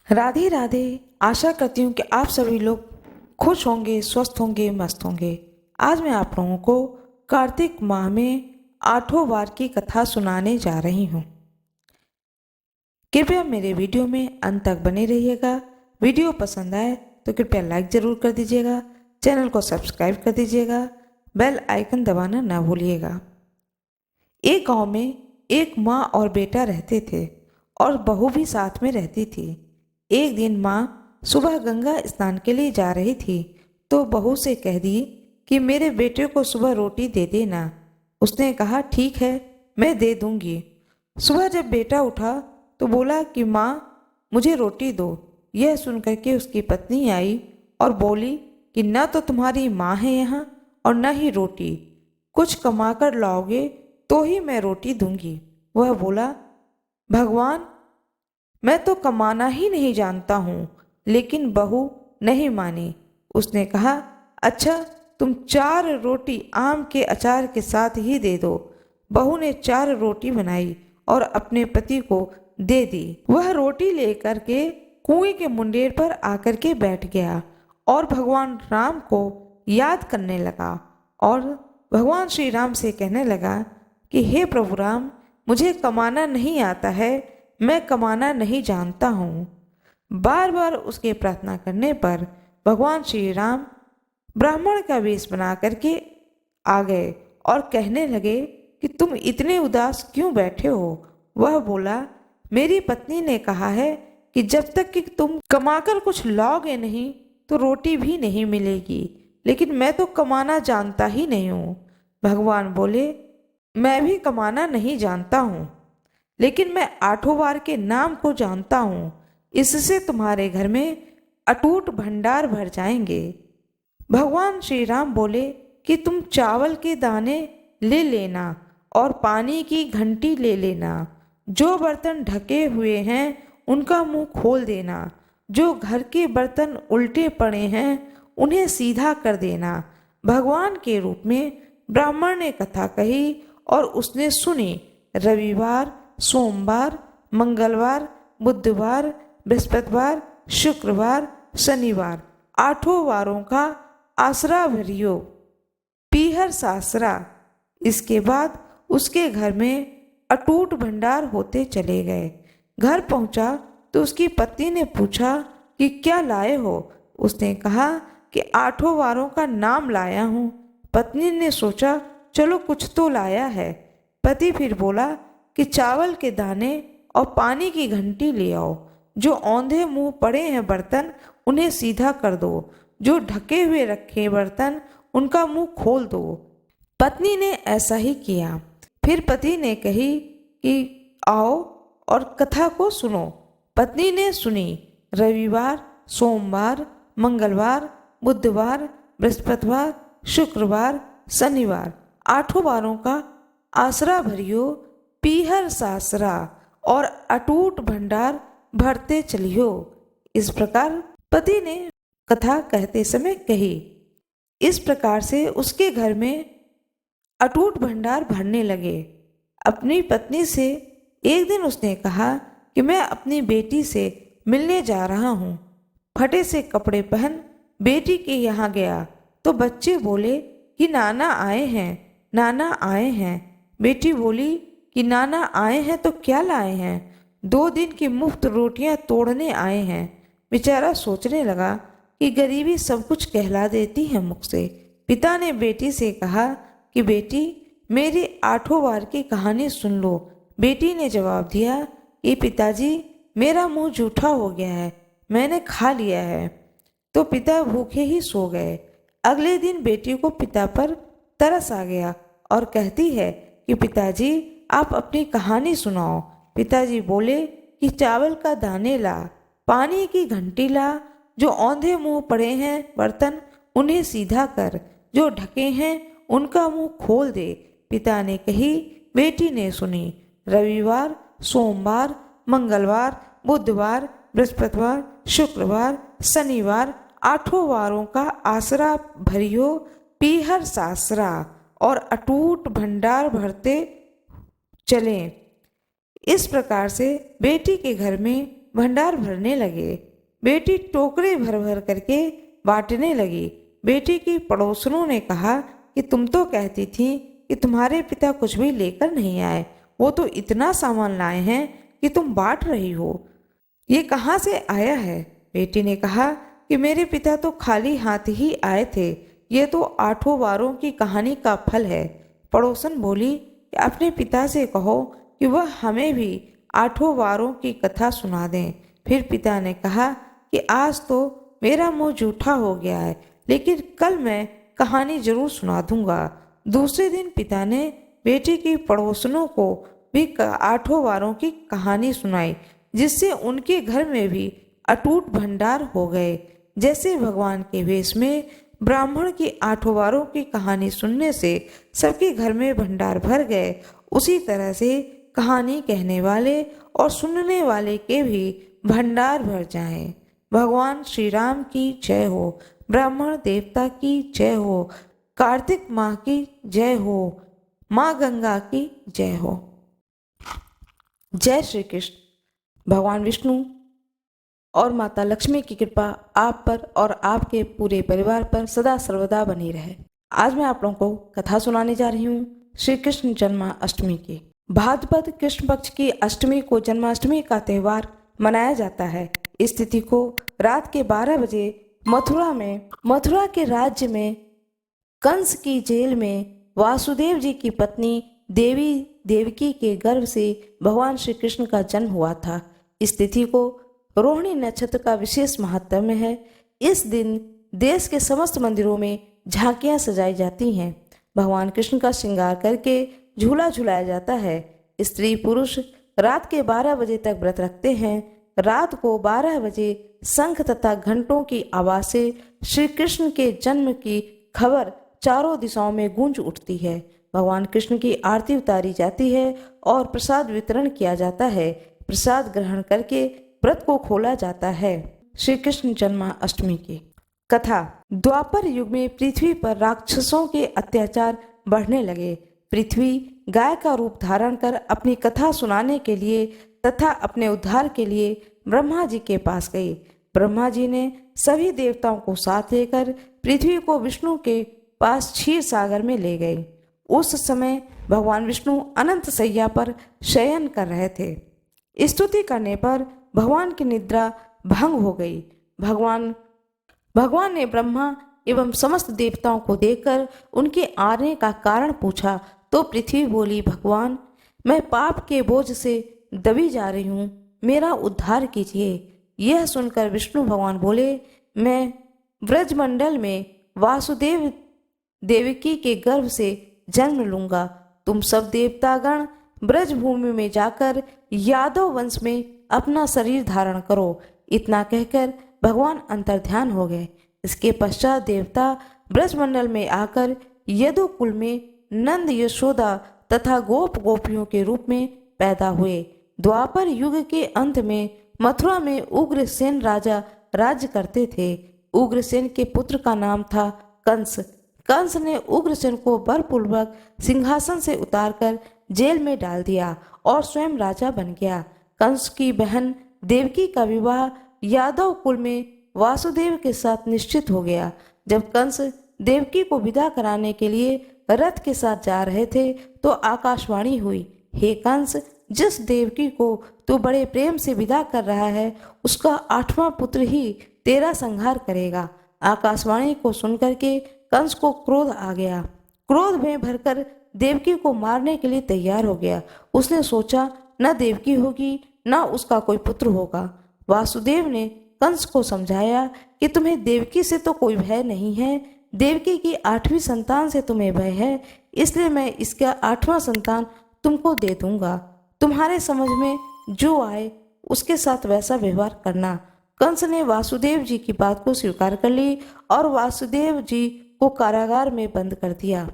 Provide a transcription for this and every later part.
राधे राधे। आशा करती हूँ कि आप सभी लोग खुश होंगे, स्वस्थ होंगे, मस्त होंगे। आज मैं आप लोगों को कार्तिक माह में 8 वार की कथा सुनाने जा रही हूँ। कृपया मेरे वीडियो में अंत तक बने रहिएगा। वीडियो पसंद आए तो कृपया लाइक ज़रूर कर दीजिएगा, चैनल को सब्सक्राइब कर दीजिएगा, बेल आइकन दबाना ना भूलिएगा। एक गांव में एक माँ और बेटा रहते थे और बहू भी साथ में रहती थी। एक दिन माँ सुबह गंगा स्नान के लिए जा रही थी तो बहू से कह दी कि मेरे बेटे को सुबह रोटी दे देना। उसने कहा ठीक है, मैं दे दूंगी। सुबह जब बेटा उठा तो बोला कि माँ मुझे रोटी दो। यह सुनकर के उसकी पत्नी आई और बोली कि न तो तुम्हारी माँ है यहाँ और न ही रोटी, कुछ कमा कर लाओगे तो ही मैं रोटी दूंगी। वह बोला, भगवान मैं तो कमाना ही नहीं जानता हूँ। लेकिन बहू नहीं मानी। उसने कहा, अच्छा तुम 4 रोटी आम के अचार के साथ ही दे दो। बहू ने 4 रोटी बनाई और अपने पति को दे दी। वह रोटी लेकर के कुएं के मुंडेर पर आकर के बैठ गया और भगवान राम को याद करने लगा और भगवान श्री राम से कहने लगा कि हे प्रभु राम, मुझे कमाना नहीं आता है, मैं कमाना नहीं जानता हूँ। बार बार उसके प्रार्थना करने पर भगवान श्री राम ब्राह्मण का वेश बना करके आ गए और कहने लगे कि तुम इतने उदास क्यों बैठे हो। वह बोला, मेरी पत्नी ने कहा है कि जब तक कि तुम कमाकर कुछ लाओगे नहीं तो रोटी भी नहीं मिलेगी, लेकिन मैं तो कमाना जानता ही नहीं हूँ। भगवान बोले, मैं भी कमाना नहीं जानता हूँ, लेकिन मैं 8 वार के नाम को जानता हूँ। इससे तुम्हारे घर में अटूट भंडार भर जाएंगे। भगवान श्री राम बोले कि तुम चावल के दाने ले लेना और पानी की घंटी ले लेना। जो बर्तन ढके हुए हैं उनका मुंह खोल देना। जो घर के बर्तन उल्टे पड़े हैं उन्हें सीधा कर देना। भगवान के रूप में ब्राह्मण ने कथा कही और उसने सुनी। रविवार, सोमवार, मंगलवार, बुधवार, बृहस्पतिवार, शुक्रवार, शनिवार 8 वारों का आसरा भरियो, पीहर सासरा। इसके बाद उसके घर में अटूट भंडार होते चले गए। घर पहुंचा तो उसकी पत्नी ने पूछा कि क्या लाए हो। उसने कहा कि 8 वारों का नाम लाया हूँ। पत्नी ने सोचा चलो कुछ तो लाया है। पति फिर बोला कि चावल के दाने और पानी की घंटी ले आओ। जो औंधे मुंह पड़े हैं बर्तन उन्हें सीधा कर दो। जो ढके हुए रखे बर्तन उनका मुंह खोल दो। पत्नी ने ऐसा ही किया। फिर पति ने कही कि आओ और कथा को सुनो। पत्नी ने सुनी। रविवार, सोमवार, मंगलवार, बुधवार, बृहस्पतिवार, शुक्रवार, शनिवार 8 वारों का आसरा भरियो, पीहर सासरा और अटूट भंडार भरते चलियो। इस प्रकार पति ने कथा कहते समय कही। इस प्रकार से उसके घर में अटूट भंडार भरने लगे। अपनी पत्नी से एक दिन उसने कहा कि मैं अपनी बेटी से मिलने जा रहा हूँ। फटे से कपड़े पहन बेटी के यहाँ गया तो बच्चे बोले कि नाना आए हैं, नाना आए हैं। बेटी बोली कि नाना आए हैं तो क्या लाए हैं। 2 दिन की मुफ्त रोटियां तोड़ने आए हैं। बेचारा सोचने लगा कि गरीबी सब कुछ कहला देती है मुख से। पिता ने बेटी से कहा कि बेटी मेरी 8 वार की कहानी सुन लो। बेटी ने जवाब दिया कि पिताजी मेरा मुंह जूठा हो गया है, मैंने खा लिया है। तो पिता भूखे ही सो गए। अगले दिन बेटी को पिता पर तरस आ गया और कहती है कि पिताजी आप अपनी कहानी सुनाओ। पिताजी बोले कि चावल का दाने ला, पानी की घंटी ला। जो औंधे मुंह पड़े हैं बर्तन उन्हें सीधा कर। जो ढके हैं उनका मुंह खोल दे। पिता ने कही, बेटी ने सुनी। रविवार, सोमवार, मंगलवार, बुधवार, बृहस्पतिवार, शुक्रवार, शनिवार 8 वारों का आसरा भरियो, पीहर सासरा और अटूट भंडार भरते चले। इस प्रकार से बेटी के घर में भंडार भरने लगे। बेटी टोकरे भर भर करके बांटने लगी। बेटी की पड़ोसनों ने कहा कि तुम तो कहती थी कि तुम्हारे पिता कुछ भी लेकर नहीं आए, वो तो इतना सामान लाए हैं कि तुम बांट रही हो, ये कहाँ से आया है? बेटी ने कहा कि मेरे पिता तो खाली हाथ ही आए थे, ये तो आठों वारों की कहानी का फल है। पड़ोसन बोली कि अपने पिता से कहो कि वह हमें भी आठों वारों की कथा सुना दें। फिर पिता ने कहा कि आज तो मेरा मुंह जूठा हो गया है, लेकिन कल मैं कहानी जरूर सुना दूंगा। दूसरे दिन पिता ने बेटी की पड़ोसनों को भी आठों वारों की कहानी सुनाई, जिससे उनके घर में भी अटूट भंडार हो गए। जैसे भगवान के वेश में ब्राह्मण की आठों वारों की कहानी सुनने से सबके घर में भंडार भर गए, उसी तरह से कहानी कहने वाले और सुनने वाले के भी भंडार भर जाएं। भगवान श्री राम की जय हो, ब्राह्मण देवता की जय हो, कार्तिक माँ की जय हो, माँ गंगा की जय हो। जय श्री कृष्ण। भगवान विष्णु और माता लक्ष्मी की कृपा आप पर और आपके पूरे परिवार पर सदा सर्वदा बनी रहे। आज मैं आप लोगों को कथा सुनाने जा रही हूँ श्री कृष्ण जन्माष्टमी की। भाद्रपद कृष्ण पक्ष की अष्टमी को जन्माष्टमी का त्योहार मनाया जाता है। इस तिथि को रात के 12 बजे मथुरा के राज्य में कंस की जेल में वासुदेव जी की पत्नी देवकी के गर्भ से भगवान श्री कृष्ण का जन्म हुआ था। इस तिथि को रोहिणी नक्षत्र का विशेष महत्व है। इस दिन देश के समस्त मंदिरों में झांकियां सजाई जाती हैं। भगवान कृष्ण का श्रृंगार करके झूला झुलाया जाता है। स्त्री पुरुष रात के 12 बजे तक व्रत रखते हैं। रात को 12 बजे शंख तथा घंटों की आवाज से श्री कृष्ण के जन्म की खबर चारों दिशाओं में गूंज उठती है। भगवान कृष्ण की आरती उतारी जाती है और प्रसाद वितरण किया जाता है। प्रसाद ग्रहण करके व्रत को खोला जाता है। श्री कृष्ण जन्माष्टमी की कथा। द्वापर युग में पृथ्वी पर राक्षसों के अत्याचार बढ़ने लगे। पृथ्वी गाय का रूप धारण कर अपनी कथा सुनाने के लिए तथा अपने उद्धार के लिए ब्रह्मा जी के पास गई। ब्रह्मा जी ने सभी देवताओं को साथ लेकर पृथ्वी को विष्णु के पास क्षीर सागर में ले गए। उस समय भगवान विष्णु अनंत शैया पर शयन कर रहे थे। स्तुति करने पर भगवान की निद्रा भंग हो गई। भगवान ने ब्रह्मा एवं समस्त देवताओं को देखकर उनके आने का कारण पूछा तो पृथ्वी बोली, भगवान मैं पाप के बोझ से दबी जा रही हूँ, मेरा उद्धार कीजिए। यह सुनकर विष्णु भगवान बोले, मैं ब्रजमंडल में वासुदेव देवकी के गर्भ से जन्म लूंगा। तुम सब देवतागण ब्रज भूमि में जाकर यादव वंश में अपना शरीर धारण करो। इतना कहकर भगवान अंतर्ध्यान हो गए। इसके पश्चात देवता ब्रजमंडल में आकर यदु कुल में नंद यशोदा तथा गोप गोपियों के रूप में पैदा हुए। द्वापर युग के अंत में मथुरा में उग्रसेन राजा राज्य करते थे। उग्रसेन के पुत्र का नाम था कंस। कंस ने उग्रसेन को बलपूर्वक सिंहासन से उतारकर जेल में डाल दिया और स्वयं राजा बन गया। कंस की बहन देवकी का विवाह यादव कुल में वासुदेव के साथ निश्चित हो गया। जब कंस देवकी को विदा कराने के लिए रथ के साथ जा रहे थे तो आकाशवाणी हुई, हे कंस, जिस देवकी को तू बड़े प्रेम से विदा कर रहा है उसका 8वां पुत्र ही तेरा संहार करेगा। आकाशवाणी को सुनकर के कंस को क्रोध आ गया। क्रोध में भरकर देवकी को मारने के लिए तैयार हो गया। उसने सोचा न देवकी होगी न उसका कोई पुत्र होगा। वासुदेव ने कंस को समझाया कि तुम्हें देवकी से तो कोई भय नहीं है, देवकी की 8वीं संतान से तुम्हें भय है, इसलिए मैं इसका 8वां संतान तुमको दे दूंगा। तुम्हारे समझ में जो आए उसके साथ वैसा व्यवहार करना। कंस ने वासुदेव जी की बात को स्वीकार कर ली और वासुदेव जी को कारागार में बंद कर दिया।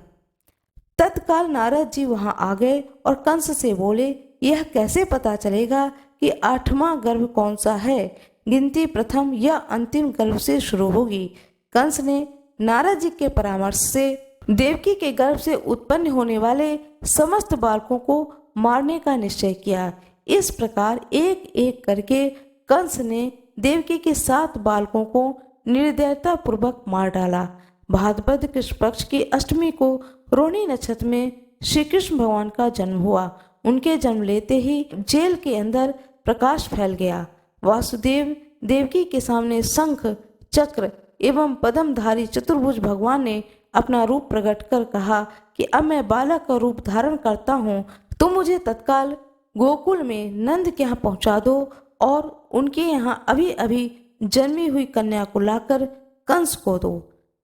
तत्काल नारद जी वहां आ गए और कंस से बोले, यह कैसे पता चलेगा कि 8वां गर्भ कौन सा है? गिनती प्रथम या अंतिम गर्भ से शुरू होगी। कंस ने नारद जी के परामर्श से देवकी के गर्भ से उत्पन्न होने वाले समस्त बालकों को मारने का निश्चय किया। इस प्रकार एक एक करके कंस ने देवकी के 7 बालकों को निर्दयता पूर्वक मार डाला। भाद्रपद कृष्ण पक्ष की अष्टमी को रोहिणी नक्षत्र में श्री कृष्ण भगवान का जन्म हुआ। उनके जन्म लेते ही जेल के अंदर प्रकाश फैल गया। वासुदेव देवकी के सामने शंख, चक्र एवं पद्मधारी चतुर्भुज भगवान ने अपना रूप प्रकट कर कहा कि अब मैं बालक का रूप धारण करता हूँ, तो मुझे तत्काल गोकुल में नंद के यहाँ पहुँचा दो और उनके यहाँ अभी अभी जन्मी हुई कन्या को लाकर कंस को दो।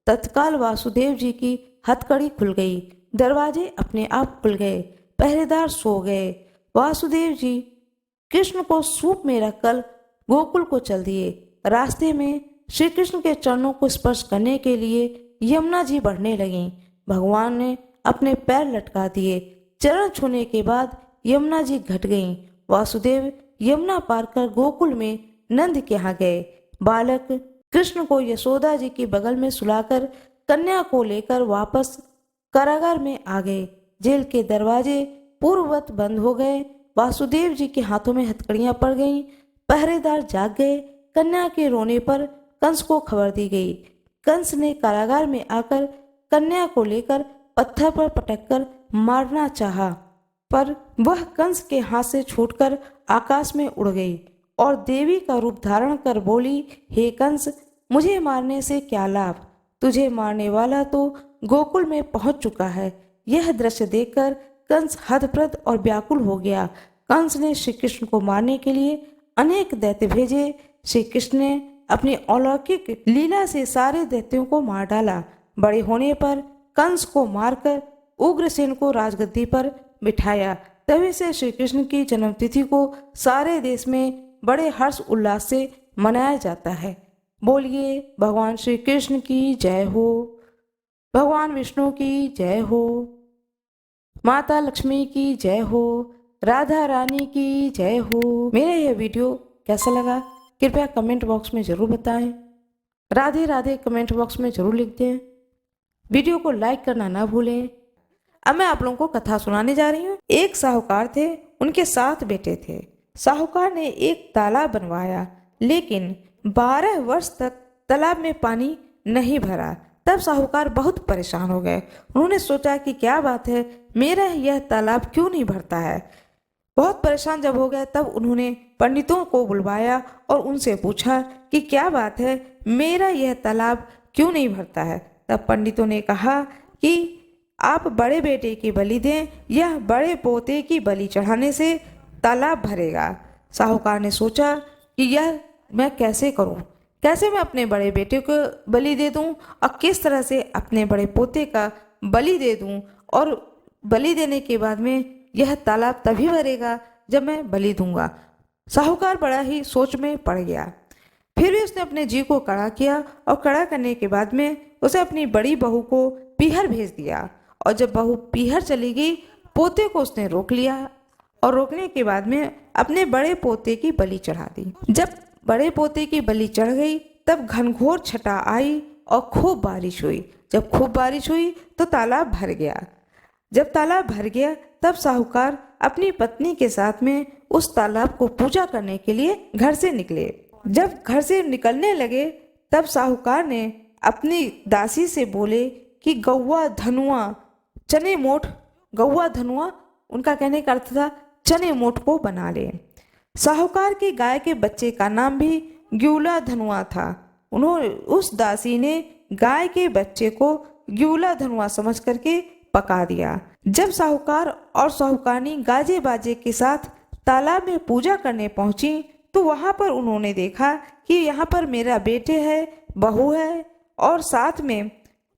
तत्काल वासुदेव जी की हथकड़ी खुल गई, दरवाजे अपने आप खुल गए, पहरेदार सो गए। वासुदेव जी कृष्ण को सूप में रखकर गोकुल को चल दिए। रास्ते में श्री कृष्ण के चरणों को स्पर्श करने के लिए यमुना जी बढ़ने लगीं। भगवान ने अपने पैर लटका दिए। चरण छूने के बाद यमुना जी घट गईं। वासुदेव यमुना पार कर गोकुल में नंद के यहाँ गए। बालक कृष्ण को यशोदा जी के बगल में सुलाकर कन्या को लेकर वापस कारागार में आ गए। जेल के दरवाजे पूर्ववत बंद हो गए। वासुदेव जी के हाथों में हथकड़ियां पड़ गईं। पहरेदार जाग गए। कन्या के रोने पर कंस को खबर दी गई। कंस ने कारागार में आकर कन्या को लेकर पत्थर पर पटककर मारना चाहा, पर वह कंस के हाथ से छूटकर आकाश में उड़ गई और देवी का रूप धारण कर बोली, हे कंस, मुझे मारने से क्या लाभ? तुझे मारने वाला तो गोकुल में पहुंच चुका है। यह दृश्य देखकर कंस हतप्रभ और व्याकुल हो गया। कंस ने श्री कृष्ण को मारने के लिए अनेक दैत्य भेजे। श्री कृष्ण ने अपनी अलौकिक लीला से सारे दैत्यों को मार डाला। बड़े होने पर कंस को मारकर उग्रसेन को राजगद्दी पर बिठाया। तभी से श्री कृष्ण की जन्मतिथि को सारे देश में बड़े हर्ष उल्लास से मनाया जाता है। बोलिए भगवान श्री कृष्ण की जय हो, भगवान विष्णु की जय हो, माता लक्ष्मी की जय हो, राधा रानी की जय हो। मेरा यह वीडियो कैसा लगा कृपया कमेंट बॉक्स में जरूर बताएं। राधे राधे कमेंट बॉक्स में जरूर लिख दें। वीडियो को लाइक करना ना भूलें। अब मैं आप लोगों को कथा सुनाने जा रही हूँ। एक साहूकार थे, उनके 7 बेटे थे। साहूकार ने एक तालाब बनवाया, लेकिन 12 वर्ष तक तालाब में पानी नहीं भरा। तब साहूकार बहुत परेशान हो गए। उन्होंने सोचा कि क्या बात है, मेरा यह तालाब क्यों नहीं भरता है। बहुत परेशान जब हो गए तब उन्होंने पंडितों को बुलवाया और उनसे पूछा कि क्या बात है, मेरा यह तालाब क्यों नहीं भरता है। तब पंडितों ने कहा कि आप बड़े बेटे की बलि दें, यह बड़े पोते की बलि चढ़ाने से तालाब भरेगा। साहूकार ने सोचा कि यह मैं कैसे करूं, कैसे मैं अपने बड़े बेटे को बलि दे दूं और किस तरह से अपने बड़े पोते का बलि दे दूं, और बलि देने के बाद में यह तालाब तभी भरेगा जब मैं बलि दूंगा। साहूकार बड़ा ही सोच में पड़ गया। फिर भी उसने अपने जी को कड़ा किया और कड़ा करने के बाद में उसे अपनी बड़ी बहू को पीहर भेज दिया। और जब बहू पीहर चली गई, पोते को उसने रोक लिया और रोकने के बाद में अपने बड़े पोते की बलि चढ़ा दी। जब बड़े पोते की बलि चढ़ गई तब घनघोर छटा आई और खूब बारिश हुई। जब खूब बारिश हुई तो तालाब भर गया। जब तालाब भर गया तब साहूकार अपनी पत्नी के साथ में उस तालाब को पूजा करने के लिए घर से निकले। जब घर से निकलने लगे तब साहूकार ने अपनी दासी से बोले कि गौवा धनुआ चने मोठ, गौवा धनुआ उनका कहने का अर्थ था चने मोठ को बना ले। साहूकार की गाय के बच्चे का नाम भी ग्यूला धनुआ था। उन्होंने उस दासी ने गाय के बच्चे को ग्यूला धनुआ समझ करके पका दिया। जब साहूकार और साहूकारनी गाजे बाजे के साथ तालाब में पूजा करने पहुंची तो वहां पर उन्होंने देखा कि यहाँ पर मेरा बेटे है, बहू है और साथ में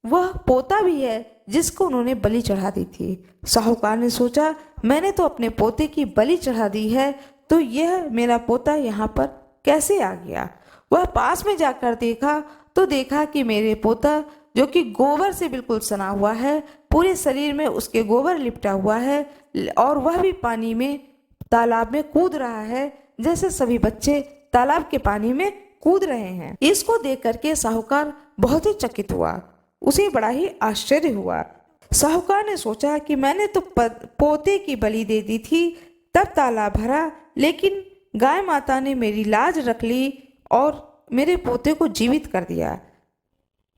वह पोता भी है जिसको उन्होंने बलि चढ़ा दी थी। साहूकार ने सोचा मैंने तो अपने पोते की बलि चढ़ा दी है, तो यह मेरा पोता यहाँ पर कैसे आ गया। वह पास में जाकर देखा तो देखा कि मेरे पोता जो कि गोबर से बिल्कुल सना हुआ है, पूरे शरीर में उसके गोबर लिपटा हुआ है और वह भी पानी में तालाब में कूद रहा है जैसे सभी बच्चे तालाब के पानी में कूद रहे हैं। इसको देख करके साहूकार बहुत ही चकित हुआ, उसे बड़ा ही आश्चर्य हुआ। साहूकार ने सोचा कि मैंने तो पोते की बलि दे दी थी तब तालाब भरा, लेकिन गाय माता ने मेरी लाज रख ली और मेरे पोते को जीवित कर दिया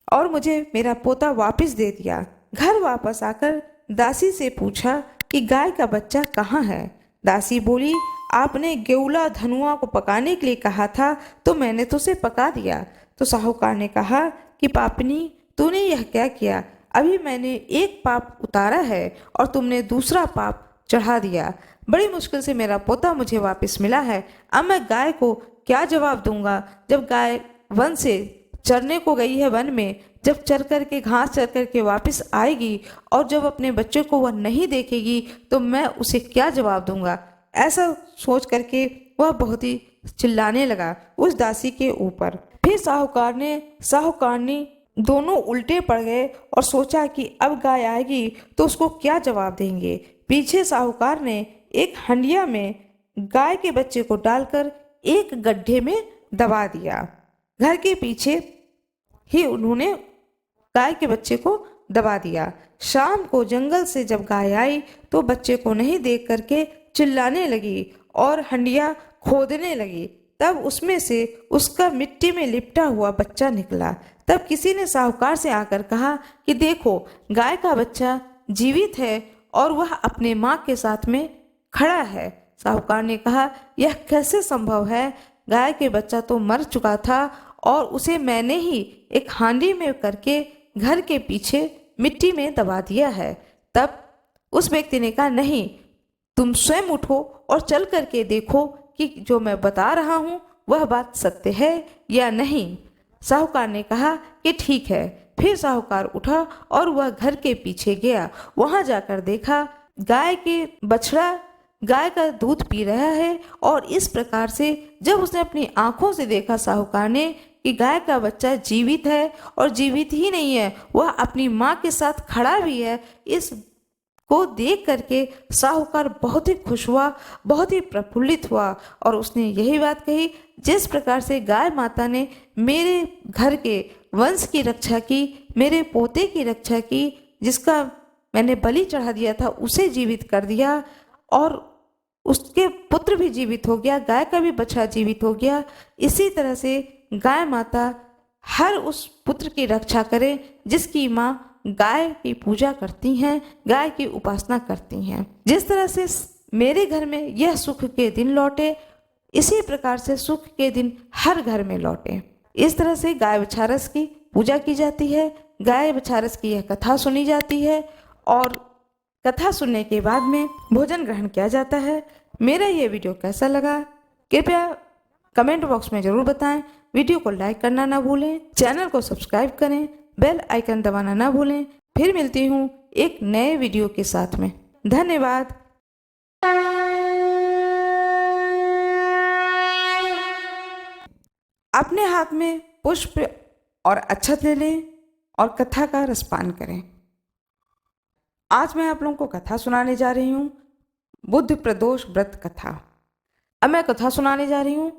और मुझे मेरा पोता वापस दे दिया। घर वापस आकर दासी से पूछा कि गाय का बच्चा कहाँ है। दासी बोली, आपने गेउला धनुआ को पकाने के लिए कहा था तो मैंने तो उसे पका दिया। तो साहूकार ने कहा कि पापनी, तूने यह क्या किया? अभी मैंने एक पाप उतारा है और तुमने दूसरा पाप चढ़ा दिया। बड़ी मुश्किल से मेरा पोता मुझे वापस मिला है। अब मैं गाय को क्या जवाब दूंगा? जब गाय वन से चरने को गई है, वन में जब चर करके घास चर करके वापस आएगी और जब अपने बच्चे को वह नहीं देखेगी तो मैं उसे क्या जवाब दूंगा? ऐसा सोच करके वह बहुत ही चिल्लाने लगा उस दासी के ऊपर। फिर साहूकारनी दोनों उल्टे पड़ गए और सोचा कि अब गाय आएगी तो उसको क्या जवाब देंगे। पीछे साहूकार ने एक हंडिया में गाय के बच्चे को डालकर एक गड्ढे में दबा दिया। घर के पीछे ही उन्होंने गाय के बच्चे को दबा दिया। शाम को जंगल से जब गाय आई तो बच्चे को नहीं देख करके चिल्लाने लगी और हंडिया खोदने लगी। तब उसमें से उसका मिट्टी में लिपटा हुआ बच्चा निकला। तब किसी ने साहूकार से आकर कहा कि देखो, गाय का बच्चा जीवित है और वह अपने माँ के साथ में खड़ा है। साहूकार ने कहा, यह कैसे संभव है? गाय के बच्चा तो मर चुका था और उसे मैंने ही एक हांडी में करके घर के पीछे मिट्टी में दबा दिया है। तब उस व्यक्ति ने कहा, नहीं, तुम स्वयं उठो और चल करके देखो कि जो मैं बता रहा हूँ वह बात सत्य है या नहीं। साहूकार ने कहा कि ठीक है। फिर साहूकार उठा और वह घर के पीछे गया। वहां जाकर देखा गाय के बछड़ा गाय का दूध पी रहा है और इस प्रकार से जब उसने अपनी आंखों से देखा साहूकार ने कि गाय का बच्चा जीवित है और जीवित ही नहीं है, वह अपनी माँ के साथ खड़ा भी है, इस को देख करके साहूकार बहुत ही खुश हुआ, बहुत ही प्रफुल्लित हुआ और उसने यही बात कही, जिस प्रकार से गाय माता ने मेरे घर के वंश की रक्षा की, मेरे पोते की रक्षा की, जिसका मैंने बलि चढ़ा दिया था उसे जीवित कर दिया और उसके पुत्र भी जीवित हो गया, गाय का भी बच्चा जीवित हो गया। इसी तरह से गाय माता हर उस पुत्र की रक्षा करे जिसकी माँ गाय की पूजा करती हैं, गाय की उपासना करती हैं। जिस तरह से मेरे घर में यह सुख के दिन लौटे, इसी प्रकार से सुख के दिन हर घर में लौटे। इस तरह से गाय बछारस की पूजा की जाती है, गाय बछारस की यह कथा सुनी जाती है और कथा सुनने के बाद में भोजन ग्रहण किया जाता है। मेरा ये वीडियो कैसा लगा कृपया कमेंट बॉक्स में जरूर बताएं। वीडियो को लाइक करना ना भूलें, चैनल को सब्सक्राइब करें, बेल आइकन दबाना ना भूलें। फिर मिलती हूँ एक नए वीडियो के साथ में। धन्यवाद। अपने हाथ में पुष्प और अक्षत ले लें और कथा का रसपान करें। आज मैं आप लोगों को कथा सुनाने जा रही हूँ, बुद्ध प्रदोष व्रत कथा। अब मैं कथा सुनाने जा रही हूँ।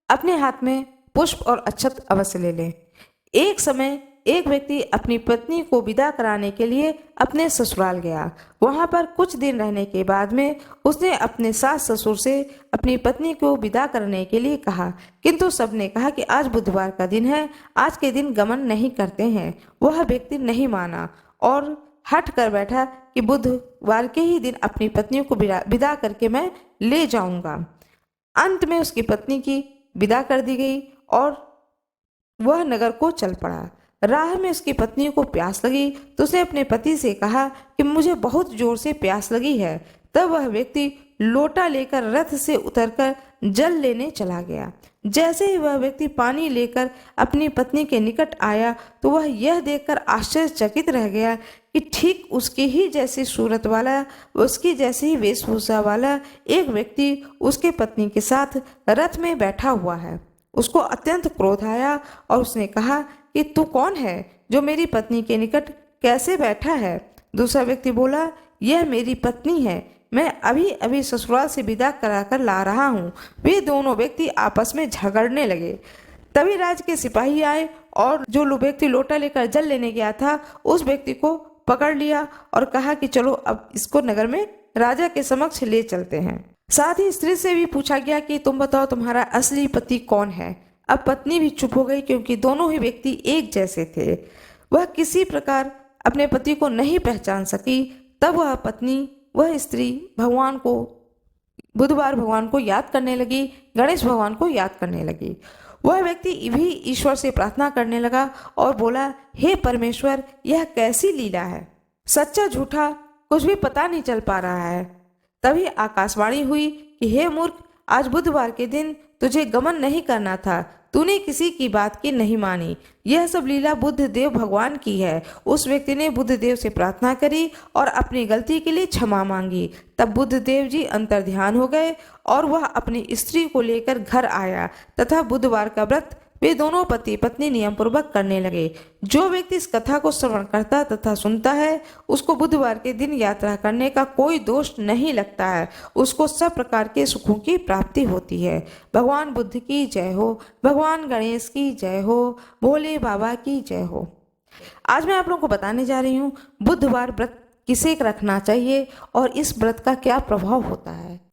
अपने हाथ में पुष्प और अक्षत अवश्य ले लें। एक समय एक व्यक्ति अपनी पत्नी को विदा कराने के लिए अपने ससुराल गया। वहां पर कुछ दिन रहने के बाद में उसने अपने सास ससुर से अपनी पत्नी को विदा करने के लिए कहा, किंतु सबने कहा कि आज बुधवार का दिन है, आज के दिन गमन नहीं करते हैं। वह व्यक्ति नहीं माना और हट कर बैठा कि बुधवार के ही दिन अपनी पत्नी को विदा करके मैं ले जाऊंगा। अंत में उसकी पत्नी की विदा कर दी गई और वह नगर को चल पड़ा। राह में उसकी पत्नी को प्यास लगी तो उसने अपने पति से कहा कि मुझे बहुत जोर से प्यास लगी है। तब वह व्यक्ति लोटा लेकर रथ से उतरकर जल लेने चला गया। जैसे ही वह व्यक्ति पानी लेकर अपनी पत्नी के निकट आया तो वह यह देखकर आश्चर्यचकित रह गया कि ठीक उसकी ही जैसी सूरत वाला, उसकी जैसी ही वेशभूषा वाला एक व्यक्ति उसके पत्नी के साथ रथ में बैठा हुआ है। उसको अत्यंत क्रोध आया और उसने कहा कि तू कौन है जो मेरी पत्नी के निकट कैसे बैठा है? दूसरा व्यक्ति बोला, यह मेरी पत्नी है, मैं अभी अभी ससुराल से विदा कराकर ला रहा हूँ। वे दोनों व्यक्ति आपस में झगड़ने लगे। तभी राज के सिपाही आए और जो व्यक्ति लोटा लेकर जल लेने गया था उस व्यक्ति को पकड़ लिया और कहा कि चलो अब इसको नगर में राजा के समक्ष ले चलते हैं। साथ ही स्त्री से भी पूछा गया कि तुम बताओ तुम्हारा असली पति कौन है। अब पत्नी भी चुप हो गई क्योंकि दोनों ही व्यक्ति एक जैसे थे। वह किसी प्रकार अपने पति को नहीं पहचान सकी। तब वह पत्नी, वह स्त्री बुधवार भगवान को याद करने लगी, गणेश भगवान को याद करने लगी। वह व्यक्ति भी ईश्वर से प्रार्थना करने लगा और बोला, हे परमेश्वर, यह कैसी लीला है, सच्चा झूठा कुछ भी पता नहीं चल पा रहा है। तभी आकाशवाणी हुई कि हे मूर्ख, आज बुधवार के दिन तुझे गमन नहीं करना था, तूने किसी की बात की नहीं मानी। यह सब लीला बुद्ध देव भगवान की है। उस व्यक्ति ने बुद्ध देव से प्रार्थना करी और अपनी गलती के लिए क्षमा मांगी। तब बुद्ध देव जी अंतर्ध्यान हो गए और वह अपनी स्त्री को लेकर घर आया तथा बुधवार का व्रत वे दोनों पति पत्नी नियम पूर्वक करने लगे। जो व्यक्ति इस कथा को श्रवण करता तथा सुनता है, उसको बुधवार के दिन यात्रा करने का कोई दोष नहीं लगता है। उसको सब प्रकार के सुखों की प्राप्ति होती है। भगवान बुद्ध की जय हो, भगवान गणेश की जय हो, भोले बाबा की जय हो। आज मैं आप लोगों को बताने जा रही हूँ बुधवार व्रत किसे रखना चाहिए और इस व्रत का क्या प्रभाव होता है।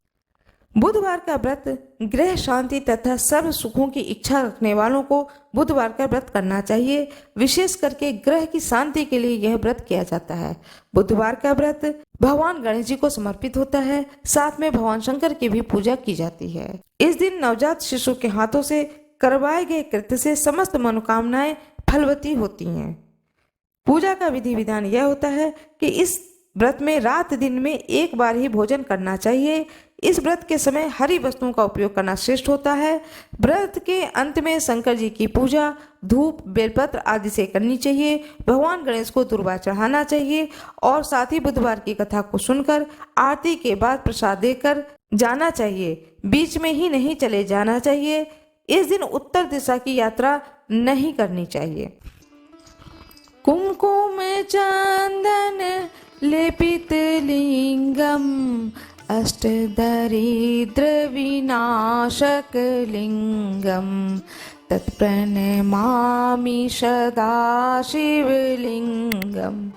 बुधवार का व्रत गृह शांति तथा सर्व सुखों की इच्छा रखने वालों को बुधवार का व्रत करना चाहिए। विशेष करके ग्रह की शांति के लिए यह व्रत किया जाता है। बुधवार का व्रत भगवान गणेश जी को समर्पित होता है। साथ में भगवान शंकर की भी पूजा की जाती है। इस दिन नवजात शिशु के हाथों से करवाए गए कृत्य से समस्त मनोकामनाएं फलवती होती हैं। पूजा का विधि विधान यह होता है कि इस व्रत में रात दिन में एक बार ही भोजन करना चाहिए। इस व्रत के समय हरी वस्तुओं का उपयोग करना श्रेष्ठ होता है। व्रत के अंत में शंकर जी की पूजा धूप, बेलपत्र आदि से करनी चाहिए। भगवान गणेश को दुर्वा चढ़ाना चाहिए और साथ ही बुधवार की कथा को सुनकर आरती के बाद प्रसाद देकर जाना चाहिए। बीच में ही नहीं चले जाना चाहिए। इस दिन उत्तर दिशा की यात्रा नहीं करनी चाहिए। कुमकुम चंदन लेपित लिंगम अष्टदरिद्र विनाशक लिंगम तत्प्रणमामि सदा शिवलिंगम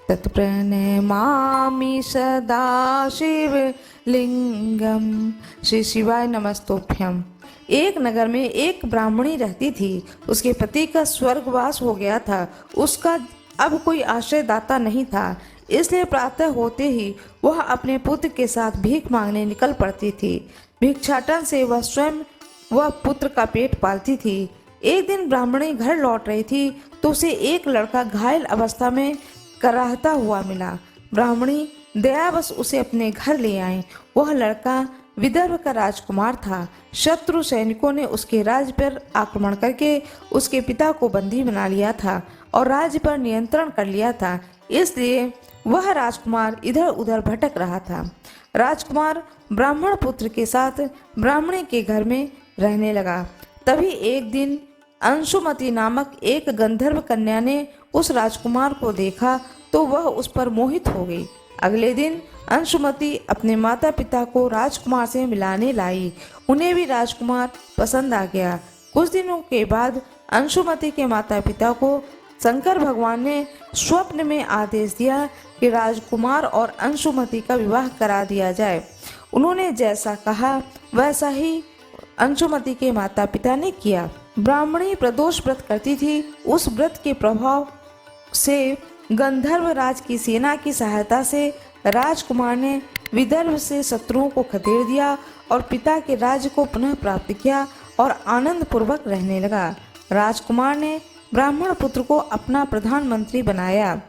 तत्प्रणमामि सदा शिवलिंगम। श्री शिवाय नमस्तोभ्यम। एक नगर में एक ब्राह्मणी रहती थी। उसके पति का स्वर्गवास हो गया था। उसका अब कोई आश्रयदाता नहीं था, इसलिए प्रातः होते ही वह अपने पुत्र के साथ भीख मांगने निकल पड़ती थी। भिक्षाटन से वह स्वयं व पुत्र का पेट पालती थी। एक दिन ब्राह्मणी घर लौट रही थी तो उसे एक लड़का घायल अवस्था में कराहता हुआ मिला। ब्राह्मणी दयावश उसे अपने घर ले आई। वह लड़का विदर्भ का राजकुमार था। शत्रु सैनिकों ने उसके राज्य पर आक्रमण करके उसके पिता को बंदी बना लिया था और राज्य पर नियंत्रण कर लिया था। इसलिए वह राजकुमार इधर उधर भटक रहा था। राजकुमार ब्राह्मण पुत्र के साथ ब्राह्मणी के घर में रहने लगा। तभी एक दिन अंशुमति नामक एक गंधर्व कन्या ने उस राजकुमार को देखा तो वह उस पर मोहित हो गई। अगले दिन अंशुमति अपने माता पिता को राजकुमार से मिलाने लाई। उन्हें भी राजकुमार पसंद आ गया। कुछ दिनों के बाद अंशुमति के माता पिता को शंकर भगवान ने स्वप्न में आदेश दिया कि राजकुमार और अंशुमति का विवाह करा दिया जाए। उन्होंने जैसा कहा वैसा ही अंशुमति के माता पिता ने किया। ब्राह्मणी प्रदोष व्रत करती थी। उस व्रत के प्रभाव से गंधर्व राज की सेना की सहायता से राजकुमार ने विदर्भ से शत्रुओं को खदेड़ दिया और पिता के राज्य को पुनः प्राप्त किया और आनंद पूर्वक रहने लगा। राजकुमार ने ब्राह्मण पुत्र को अपना प्रधानमंत्री बनाया।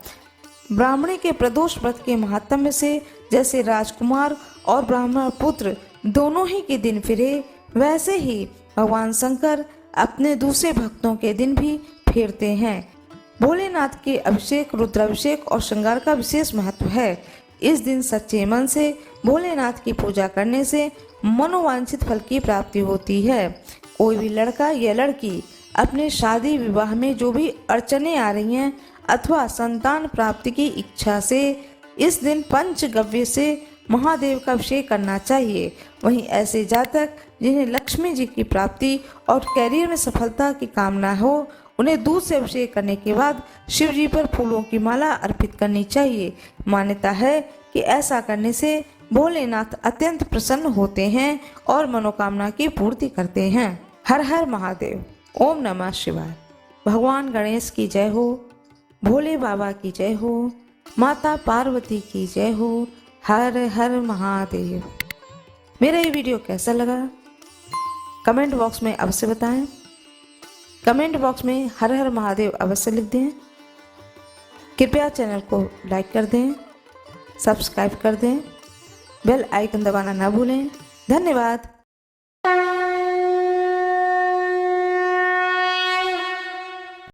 ब्राह्मणी के प्रदोष व्रत के महात्म्य से जैसे राजकुमार और ब्राह्मण पुत्र दोनों ही के दिन फिरे, वैसे ही भगवान शंकर अपने दूसरे भक्तों के दिन भी फेरते हैं। भोलेनाथ के अभिषेक, रुद्राभिषेक और श्रृंगार का विशेष महत्व है। इस दिन सच्चे मन से भोलेनाथ की पूजा करने से मनोवांछित फल की प्राप्ति होती है। कोई भी लड़का या लड़की अपने शादी विवाह में जो भी अड़चने आ रही हैं अथवा संतान प्राप्ति की इच्छा से इस दिन पंचगव्य से महादेव का अभिषेक करना चाहिए। वहीं ऐसे जातक जिन्हें लक्ष्मी जी की प्राप्ति और कैरियर में सफलता की कामना हो, उन्हें दूध से अभिषेक करने के बाद शिव जी पर फूलों की माला अर्पित करनी चाहिए। मान्यता है कि ऐसा करने से भोलेनाथ अत्यंत प्रसन्न होते हैं और मनोकामना की पूर्ति करते हैं। हर हर महादेव। ओम नमः शिवाय। भगवान गणेश की जय हो, भोले बाबा की जय हो, माता पार्वती की जय हो। हर हर महादेव। मेरा ये वीडियो कैसा लगा कमेंट बॉक्स में अवश्य बताएं। कमेंट बॉक्स में हर हर महादेव अवश्य लिख दें। कृपया चैनल को लाइक कर दें, सब्सक्राइब कर दें, बेल आइकन दबाना ना भूलें। धन्यवाद।